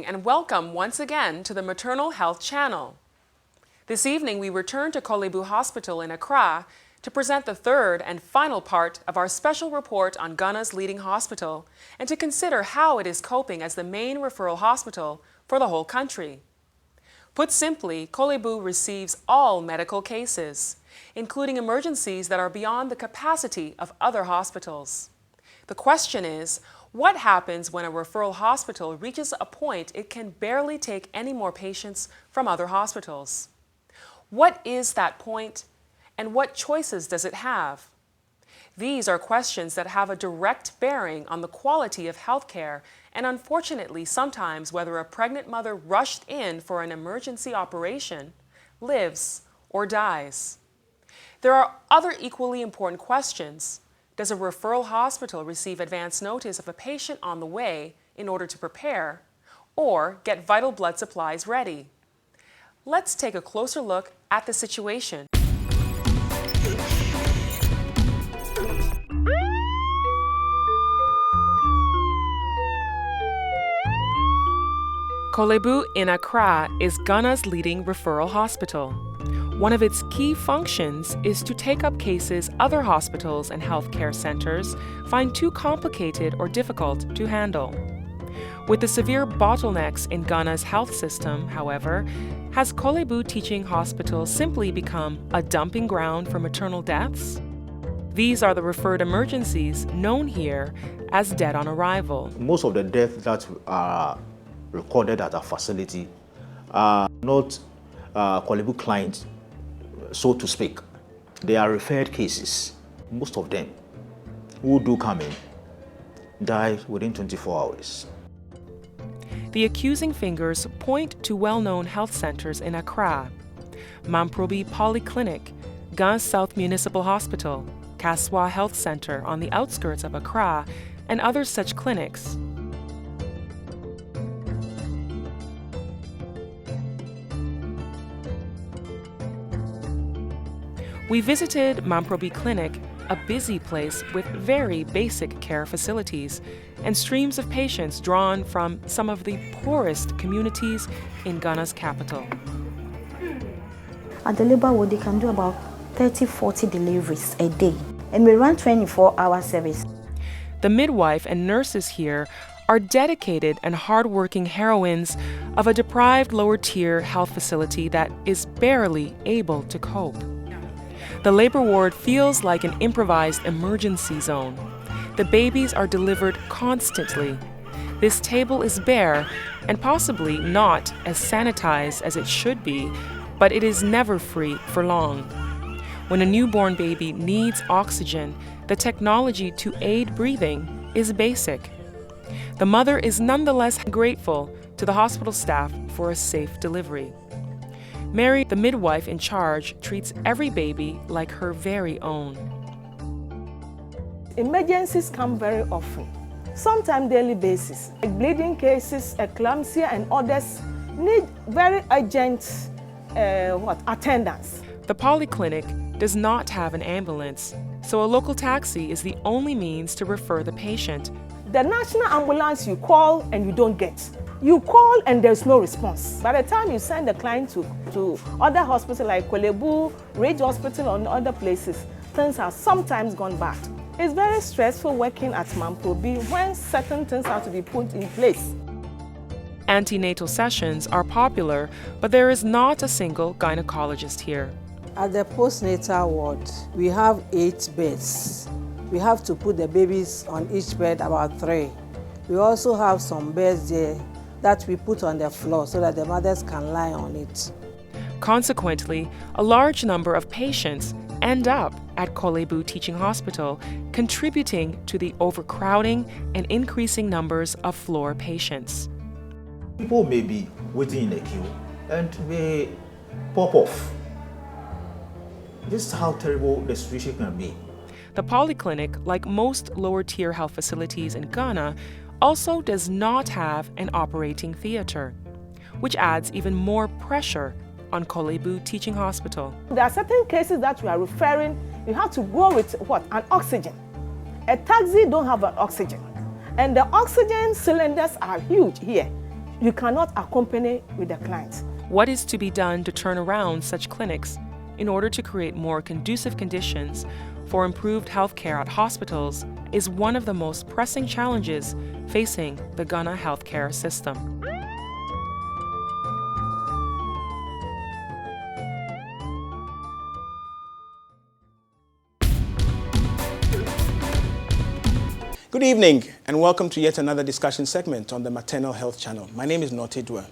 and welcome once again to the Maternal Health Channel. This evening we return to Korle Bu Hospital in Accra to present the third and final part of our special report on Ghana's leading hospital and to consider how it is coping as the main referral hospital for the whole country. Put simply, Korle Bu receives all medical cases, including emergencies that are beyond the capacity of other hospitals. The question is, what happens when a referral hospital reaches a point it can barely take any more patients from other hospitals? What is that point, and what choices does it have? These are questions that have a direct bearing on the quality of healthcare and, unfortunately, sometimes whether a pregnant mother rushed in for an emergency operation lives or dies. There are other equally important questions. Does a referral hospital receive advance notice of a patient on the way in order to prepare or get vital blood supplies ready? Let's take a closer look at the situation. Korle Bu in Accra is Ghana's leading referral hospital. One of its key functions is to take up cases other hospitals and healthcare centers find too complicated or difficult to handle. With the severe bottlenecks in Ghana's health system, however, has Korle Bu Teaching Hospital simply become a dumping ground for maternal deaths? These are the referred emergencies known here as dead on arrival. Most of the deaths that are recorded at our facility are not Korle Bu clients, so to speak. They are referred cases. Most of them who do come in die within 24 hours. The accusing fingers point to well-known health centers in Accra: Mamprobi Polyclinic, Ghana South Municipal Hospital, Kaswa Health Center on the outskirts of Accra, and other such clinics. We visited Mamprobi Clinic, a busy place with very basic care facilities and streams of patients drawn from some of the poorest communities in Ghana's capital. At the labor ward, they can do about 30-40 deliveries a day, and we run 24-hour service. The midwife and nurses here are dedicated and hardworking heroines of a deprived lower-tier health facility that is barely able to cope. The labor ward feels like an improvised emergency zone. The babies are delivered constantly. This table is bare and possibly not as sanitized as it should be, but it is never free for long. When a newborn baby needs oxygen, the technology to aid breathing is basic. The mother is nonetheless grateful to the hospital staff for a safe delivery. Mary, the midwife in charge, treats every baby like her very own. Emergencies come very often, sometimes daily basis. Like bleeding cases, eclampsia, and others need very urgent attendance. The polyclinic does not have an ambulance, so a local taxi is the only means to refer the patient. The national ambulance you call and you don't get. You call and there's no response. By the time you send the client to other hospitals like Korle Bu, Ridge Hospital, and other places, things have sometimes gone bad. It's very stressful working at Mamprobi when certain things have to be put in place. Antenatal sessions are popular, but there is not a single gynecologist here. At the postnatal ward, we have 8 beds. We have to put the babies on each bed, about 3. We also have some beds there that we put on the floor so that the mothers can lie on it. Consequently, a large number of patients end up at Korle Bu Teaching Hospital, contributing to the overcrowding and increasing numbers of floor patients. People may be waiting in a queue and may pop off. This is how terrible the situation can be. The polyclinic, like most lower-tier health facilities in Ghana, also does not have an operating theater, which adds even more pressure on Korle Bu Teaching Hospital. There are certain cases that we are referring, you have to go with what? An oxygen. A taxi don't have an oxygen. And the oxygen cylinders are huge here. you cannot accompany with the client. What is to be done to turn around such clinics in order to create more conducive conditions for improved healthcare at hospitals is one of the most pressing challenges facing the Ghana healthcare system. Good evening and welcome to yet another discussion segment on the Maternal Health Channel. My name is Notedwa.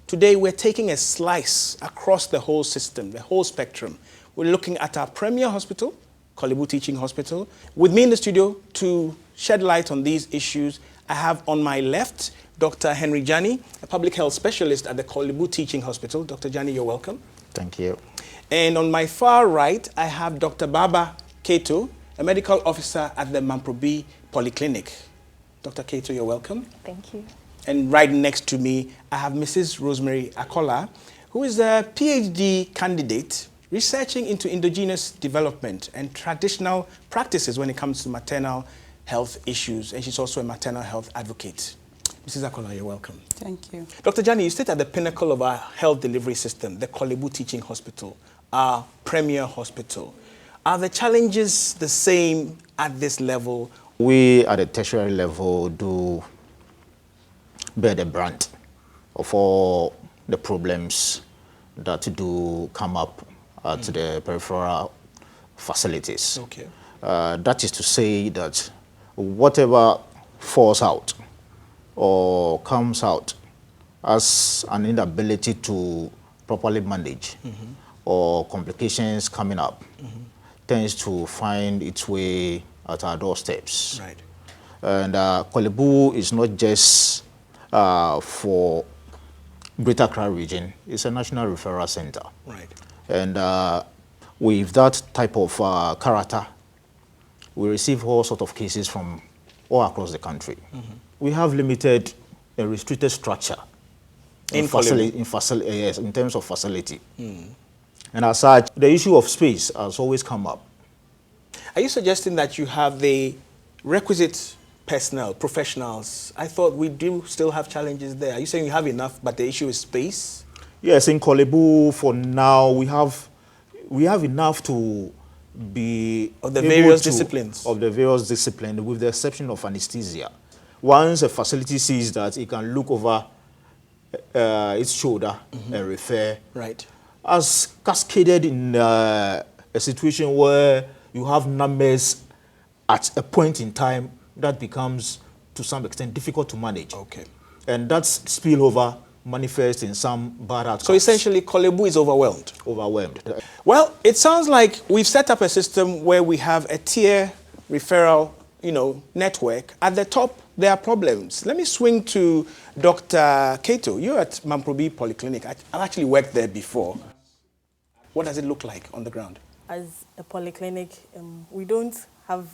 Today we're taking a slice across the whole system, the whole spectrum. We're looking at our premier hospital, Korle Bu Teaching Hospital. With me in the studio to shed light on these issues, I have on my left Dr. Henry Jani, a public health specialist at the Korle Bu Teaching Hospital. Dr. Jani, you're welcome. Thank you. And on my far right, I have Dr. Baba Keto, a medical officer at the Mamprobi Polyclinic. Dr. Keto, you're welcome. Thank you. And right next to me, I have Mrs. Rosemary Akola, who is a PhD candidate researching into endogenous development and traditional practices when it comes to maternal health issues. And she's also a maternal health advocate. Mrs. Akola, you're welcome. Thank you. Dr. Jani, you sit at the pinnacle of our health delivery system, the Korle Bu Teaching Hospital, our premier hospital. Are the challenges the same at this level? We at the tertiary level do bear the brunt of all the problems that do come up at the peripheral facilities. Okay. That is to say that whatever falls out or comes out as an inability to properly manage or complications coming up tends to find its way at our doorsteps. Right. And Korle Bu is not just for Greater Accra region, it's a national referral center. Right. And with that type of character, we receive all sorts of cases from all across the country. We have limited and restricted structure In yes, in terms of facility. And as such, the issue of space has always come up. Are you suggesting that you have the requisite personnel, professionals? I thought we do still have challenges there. Are you saying you have enough, but the issue is space? Yes, in Korle Bu for now, we have enough to be Of the able various to- disciplines? Of the various disciplines, with the exception of anesthesia. Once a facility sees that it can look over its shoulder and refer, Right. as cascaded in a situation where you have numbers at a point in time that becomes, to some extent, difficult to manage. Okay. And that spillover manifests in some bad outcomes. So essentially, Korle Bu is overwhelmed. Overwhelmed. Well, it sounds like we've set up a system where we have a tier referral, network. At the top, there are problems. Let me swing to Dr. Keto. You're at Mamprobi Polyclinic. I've actually worked there before. What does it look like on the ground? As a polyclinic, we don't have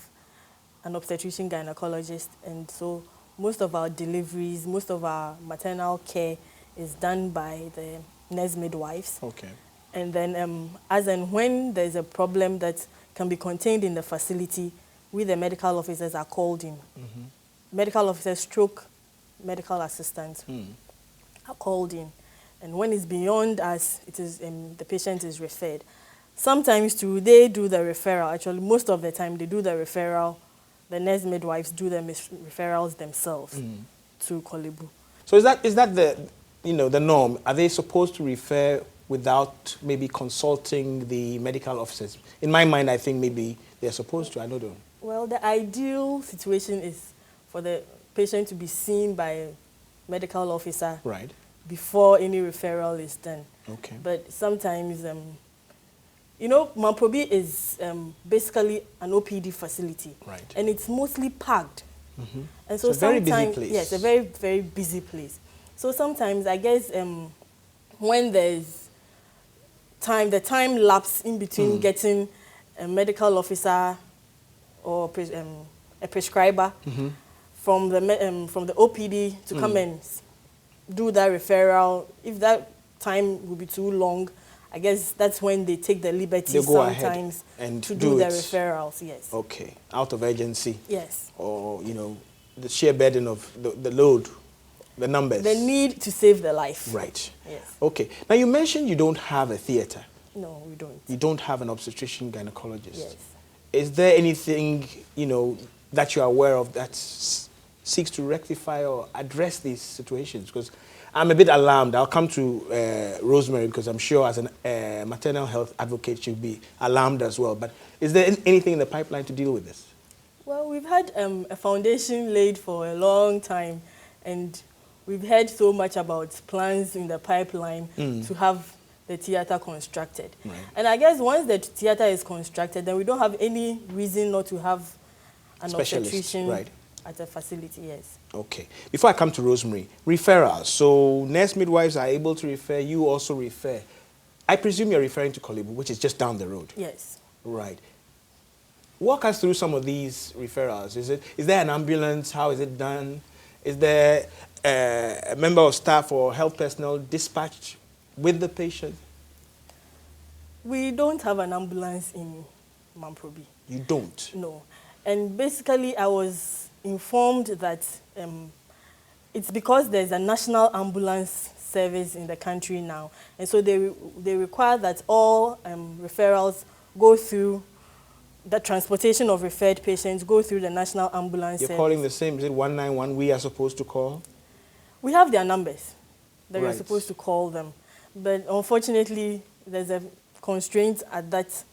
an obstetrician gynecologist, and so most of our deliveries, most of our maternal care is done by the nurse midwives. Okay. And then as and when there's a problem that can be contained in the facility, we the medical officers are called in. Medical officers stroke medical assistants are called in. And when it's beyond us, it is the patient is referred. Sometimes too, they do the referral. Actually, most of the time they do the referral. The nurse midwives do the referrals themselves to Korle Bu. So is that the norm? Are they supposed to refer without maybe consulting the medical officers? In my mind, I think maybe they're supposed to. I don't know. Well, the ideal situation is for the patient to be seen by a medical officer Right. before any referral is done. Okay. But sometimes, Mamprobi is basically an OPD facility. Right. And it's mostly packed. And so It's a very busy sometimes, place. yes, a very, very busy place. So sometimes, I guess, when there's the time lapse in between getting a medical officer or a prescriber from the OPD to come and do that referral, if that time will be too long, I guess that's when they take the liberty They go ahead sometimes and to do do the it. referrals, yes. Okay. Out of urgency. Yes. Or, the sheer burden of the load The numbers. The need to save the life. Right. Yes. Okay. Now, you mentioned you don't have a theater. No, we don't. You don't have an obstetrician gynecologist. Yes. Is there anything, that you're aware of that seeks to rectify or address these situations? Because I'm a bit alarmed. I'll come to Rosemary, because I'm sure as a maternal health advocate, she'll be alarmed as well. But is there anything in the pipeline to deal with this? Well, we've had a foundation laid for a long time, and we've heard so much about plans in the pipeline to have the theater constructed. Right. And I guess once the theater is constructed, then we don't have any reason not to have an Specialist, obstetrician right. at a facility, yes. Okay. Before I come to Rosemary, referrals. So nurse midwives are able to refer, you also refer. I presume you're referring to Korle Bu, which is just down the road. Yes. Right. Walk us through some of these referrals. Is there an ambulance? How is it done? Is there a member of staff or health personnel dispatched with the patient? We don't have an ambulance in Mamprobi. You don't? No. And basically, I was informed that it's because there's a national ambulance service in the country now. And so they require that all referrals go through, the transportation of referred patients go through the national ambulance You're service. calling the same, is it 191 we are supposed to call? We have their numbers that we're Right. supposed to call them. But unfortunately, there's a constraint at that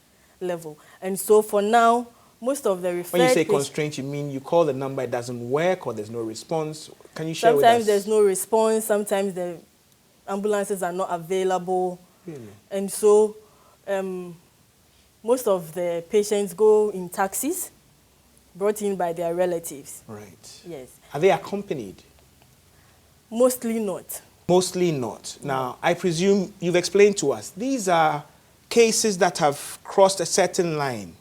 level. And so for now, most of the referred When you say patients, constraint, you mean you call the number, it doesn't work, or there's no response? Can you share with us? sometimes there's no response, sometimes the ambulances are not available. Really? And so most of the patients go in taxis brought in by their relatives. Right. Yes. Are they accompanied? Mostly not. Mostly not. Now, I presume you've explained to us, these are cases that have crossed a certain line,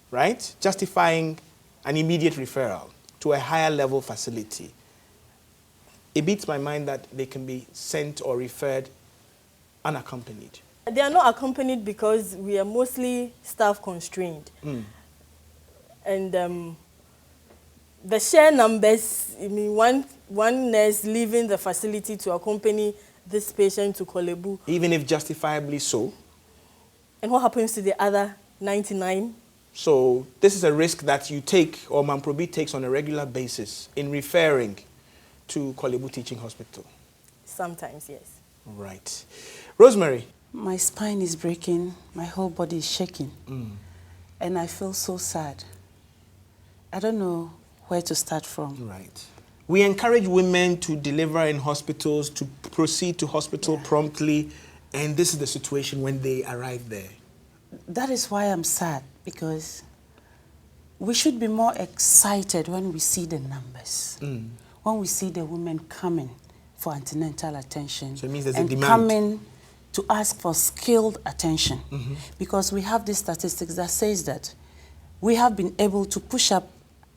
right? Justifying an immediate referral to a higher level facility. It beats my mind that they can be sent or referred unaccompanied. They are not accompanied because we are mostly staff constrained. And the share numbers, I mean, one nurse leaving the facility to accompany this patient to Korle Bu. Even if justifiably so. And what happens to the other 99? So this is a risk that you take, or Mamprobi takes on a regular basis in referring to Korle Bu Teaching Hospital. Sometimes, yes. Right. Rosemary. My spine is breaking, my whole body is shaking, and I feel so sad. I don't know where to start from. Right. We encourage women to deliver in hospitals, to proceed to hospital promptly, and this is the situation when they arrive there. That is why I'm sad, because we should be more excited when we see the numbers, when we see the women coming for antenatal attention, So it means there's a and demand. coming to ask for skilled attention, because we have these statistics that says that we have been able to push up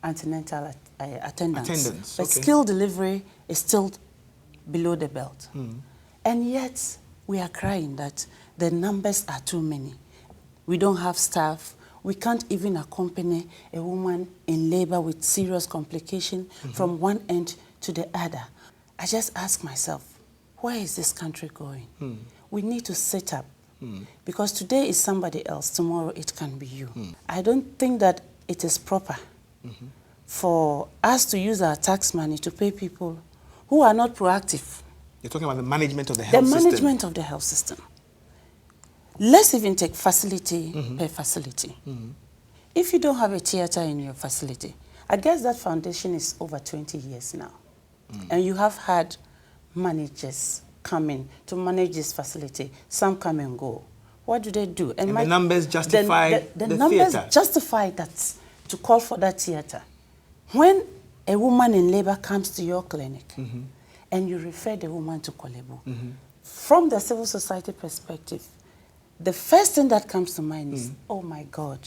antenatal attendance, but okay. skilled delivery is still below the belt. And yet, we are crying that the numbers are too many. We don't have staff. We can't even accompany a woman in labor with serious complication from one end to the other. I just ask myself, where is this country going? We need to sit up, because today is somebody else, tomorrow it can be you. I don't think that it is proper for us to use our tax money to pay people who are not proactive. You're talking about the management of the health The system. management of the health system. Let's even take facility per facility. If you don't have a theater in your facility, I guess that foundation is over 20 years now. And you have had managers come in to manage this facility. Some come and go. What do they do? And the numbers justify the the numbers theater. justify that, to call for that theater. When a woman in labor comes to your clinic and you refer the woman to Korle Bu, from the civil society perspective, the first thing that comes to mind is, oh my God,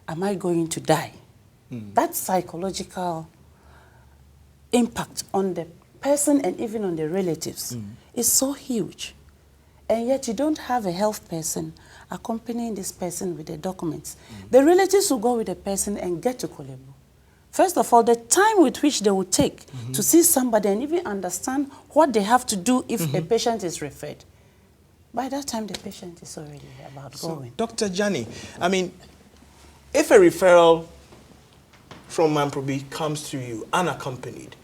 am I going to die? That psychological impact on the person and even on the relatives is so huge. And yet you don't have a health person accompanying this person with the documents. The relatives will go with the person and get to Korle Bu. First of all, the time with which they will take to see somebody and even understand what they have to do if a patient is referred. By that time, the patient is already about going. Dr. Jani, I mean, if a referral from Mamprobi comes to you unaccompanied,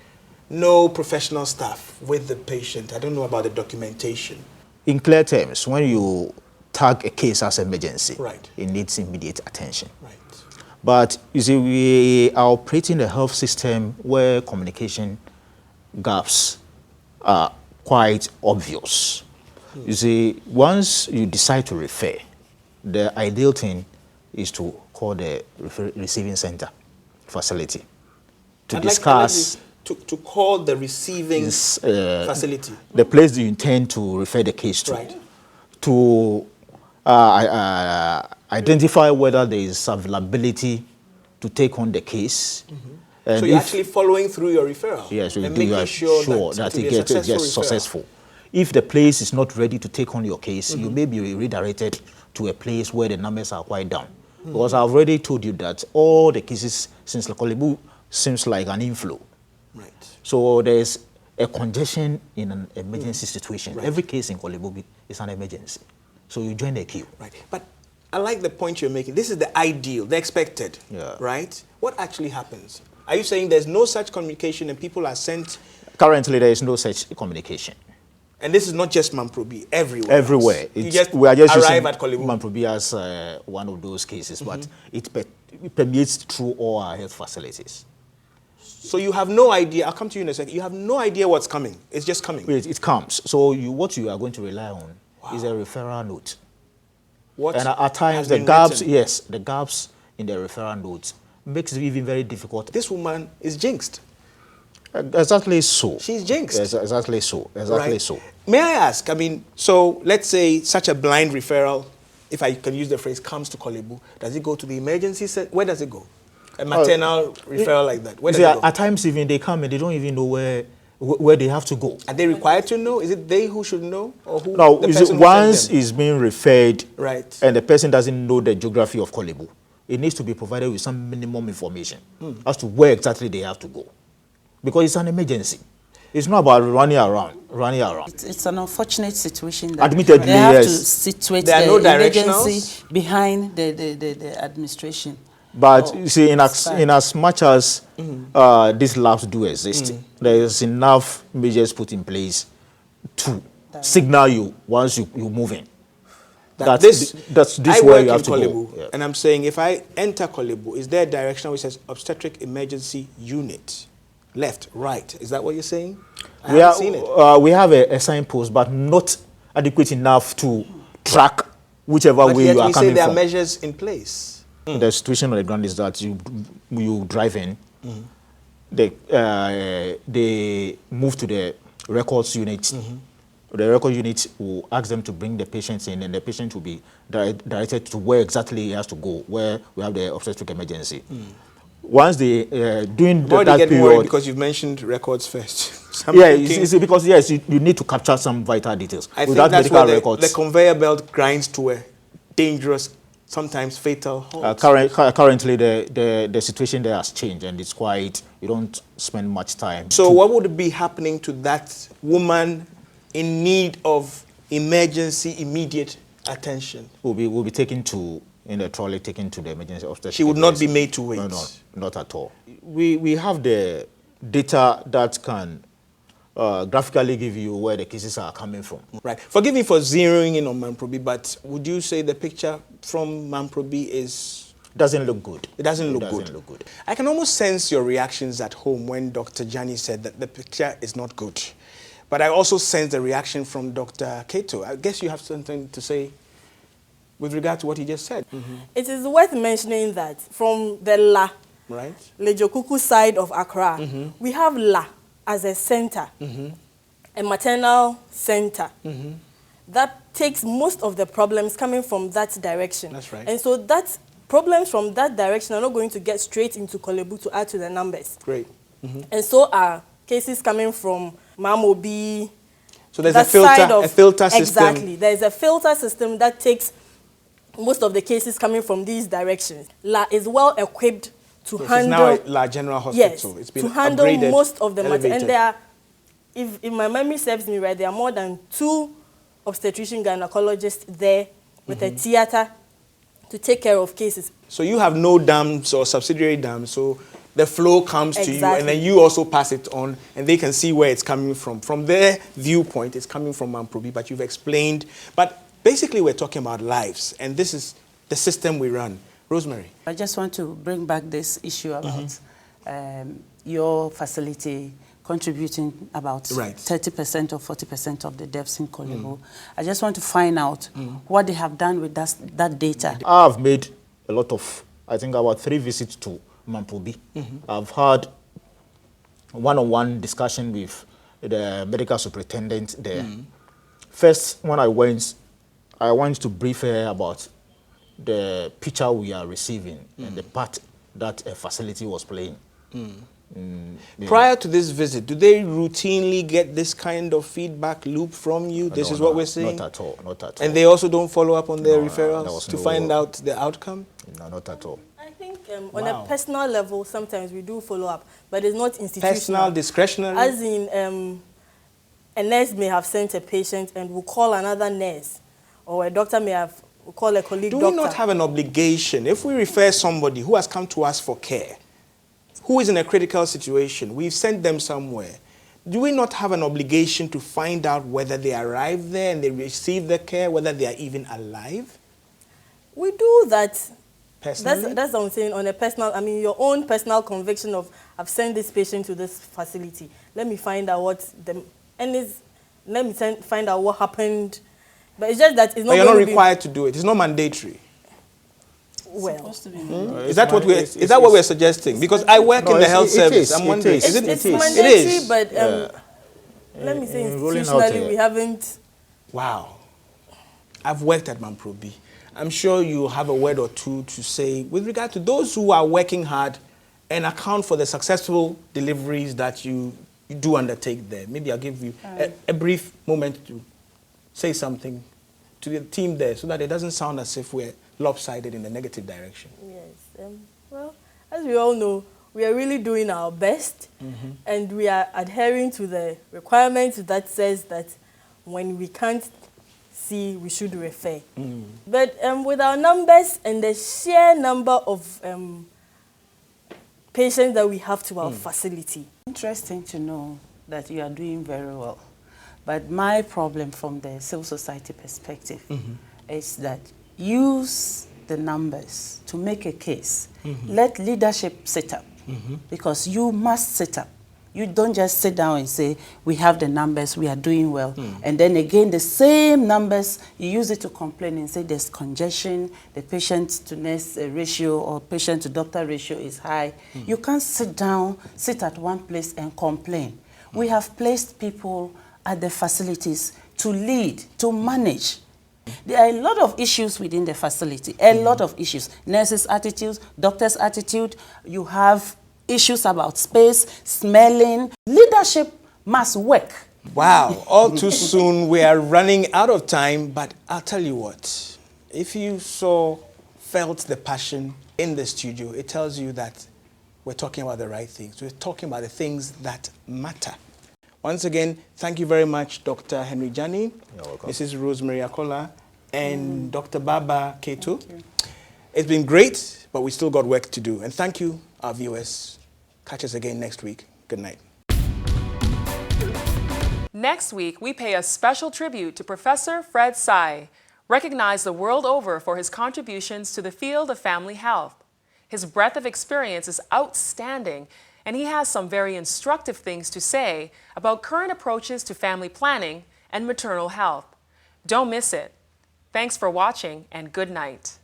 no professional staff with the patient, I don't know about the documentation. In clear terms, when you tag a case as emergency, Right. it needs immediate attention. Right. But you see, we are operating a health system where communication gaps are quite obvious. You see, once you decide to refer, the ideal thing is to call the receiving center facility to discuss to call the receiving facility. the place you intend to refer the case to, Right. to identify whether there is availability to take on the case. And So you're if- actually following through your referral. Yes, and you making are sure that it it will be a gets referral. successful. If the place is not ready to take on your case, you may be redirected to a place where the numbers are quite down. Because I've already told you that all the cases since Korle Bu seems like an inflow. Right. So there's a congestion in an emergency situation. Right. Every case in Korle Bu is an emergency. So you join the queue. Right. But I like the point you're making. This is the ideal, the expected. Yeah. Right? What actually happens? Are you saying there's no such communication and people are sent? Currently, there is no such communication. And this is not just Mamprobi, everywhere. Everywhere. You just we are just arrive using at Korle Bu. Mamprobi as one of those cases, but it permeates through all our health facilities. So you have no idea. I'll come to you in a second. You have no idea what's coming. It's just coming. It comes. So what you are going to rely on is a referral note. What And at has times, the been gaps, written? yes, the gaps in the referral notes makes it even very difficult. This woman is jinxed. Exactly so. She's jinxed. Exactly so. Exactly Right. so. May I ask, I mean, so let's say such a blind referral, if I can use the phrase, comes to Korle Bu, does it go to the emergency center? Where does it go? A maternal referral like that? Where does See, it go? at times even they come and they don't even know where they have to go. Are they required to know? Is it they who should know? Or who? Now, the you see, person who once sent them? it's being referred Right. and the person doesn't know the geography of Korle Bu, it needs to be provided with some minimum information as to where exactly they have to go. Because it's an emergency. It's not about running around. It's an unfortunate situation that Admittedly, they have to yes. situate There are the no emergency directionals? behind the administration. But you see, in as much as these labs do exist, there is enough measures put in place to signal you once you move in. That's this I where work you have in to Korle go. Bu, Yeah. and I'm saying if I enter Korle Bu, is there a direction which says obstetric emergency unit? Left, right. Is that what you're saying? I haven't seen it. We have a signpost, but not adequate enough to track whichever But way yet you are we say coming there are from. measures in place. The situation on the ground is that you drive in, they move to the records unit. The record unit will ask them to bring the patients in, and the patient will be directed to where exactly he has to go, where we have the obstetric emergency. Once they during I'm already that getting worried period, because you've mentioned records first. So I'm yeah, thinking- it's because yes, you need to capture some vital details. I think Without that's medical where records, the conveyor belt grinds to a dangerous, sometimes fatal halt. currently the situation there has changed, and it's quite, you don't spend much time. So what would be happening to that woman in need of emergency, immediate attention? will be taken to, in the trolley, taken to the emergency obstetric. She would not be emergency. made to wait. No, not at all. We have the data that can graphically give you where the cases are coming from. Right. Forgive me for zeroing in on Mamprobi, but would you say the picture from Mamprobi is... Doesn't look good. It doesn't look good. I can almost sense your reactions at home when Dr. Jani said that the picture is not good. But I also sense the reaction from Dr. Keto. I guess you have something to say with regard to what he just said. It is worth mentioning that from the La, Right? Lejokuku side of Accra, we have La as a center, a maternal center that takes most of the problems coming from that direction. That's right. And so that problems from that direction are not going to get straight into Korle Bu to add to the numbers. Great. And so are cases coming from Mamobi. So there's that a filter, side of- a filter system. Exactly. There's a filter system that takes most of the cases coming from these directions. La is well equipped to Yes, handle. it's now a large general Yes, hospital. It's been to handle upgraded, most of the matter. elevated. And there are, if my memory serves me right, there are more than 2 obstetrician gynecologists there with a theater to take care of cases. So you have no dams or subsidiary dams, so the flow comes to you, and then you also pass it on, and they can see where it's coming from. From their viewpoint, it's coming from Mamprobi, but you've explained. But basically, we're talking about lives, and this is the system we run. Rosemary. I just want to bring back this issue about your facility contributing about 30% or 40% of the deaths in Korle Bu. I just want to find out what they have done with that data. I've made a lot of, I think about 3 visits to Mamprobi. I've had one-on-one discussion with the medical superintendent there. First, when I went to brief her about the picture we are receiving and the part that a facility was playing. Prior to this visit, do they routinely get this kind of feedback loop from you? This is what we're seeing? Not at all, not at all. And they also don't follow up on their referrals to find out the outcome? No, not at all. I think on a personal level, sometimes we do follow up, but it's not institutional. Personal, discretionary? As in, a nurse may have sent a patient and will call another nurse, or a doctor may have call a colleague doctor. Do we not have an obligation, if we refer somebody who has come to us for care, who is in a critical situation, we've sent them somewhere, do we not have an obligation to find out whether they arrive there and they receive the care, whether they are even alive? We do that. Personally? That's what I'm saying, on a personal, I mean, your own personal conviction of, I've sent this patient to this facility. Let me find out find out what happened. But it's just that it's not. But you're not required to do it. It's not mandatory. Well, is that what we're suggesting? Because I work in the health service. I'm wondering, it's mandatory, but let me say institutionally we haven't. Wow, I've worked at Mamprobi. I'm sure you have a word or two to say with regard to those who are working hard and account for the successful deliveries that you do undertake there. Maybe I'll give you a brief moment to say something to the team there so that it doesn't sound as if we're lopsided in the negative direction. Yes. Well, as we all know, we are really doing our best, and we are adhering to the requirements that says that when we can't see, we should refer. But with our numbers and the sheer number of patients that we have to our facility. Interesting to know that you are doing very well. But my problem from the civil society perspective is that use the numbers to make a case. Let leadership sit up, because you must sit up. You don't just sit down and say, we have the numbers, we are doing well. And then again, the same numbers, you use it to complain and say there's congestion, the patient-to-nurse ratio or patient-to-doctor ratio is high. You can't sit down, sit at one place and complain. We have placed people at the facilities to lead, to manage. There are a lot of issues within the facility, a lot of issues. Nurses' attitudes, doctors' attitude, you have issues about space, smelling. Leadership must work. Wow, all too soon we are running out of time, but I'll tell you what, if you felt the passion in the studio, it tells you that we're talking about the right things. We're talking about the things that matter. Once again, thank you very much, Dr. Henry Jani, Mrs. Rosemary Akola, and Dr. Baba Keto. It's been great, but we still got work to do. And thank you, our viewers. Catch us again next week. Good night. Next week, we pay a special tribute to Professor Fred Tsai, recognized the world over for his contributions to the field of family health. His breadth of experience is outstanding, and he has some very instructive things to say about current approaches to family planning and maternal health. Don't miss it. Thanks for watching, and good night.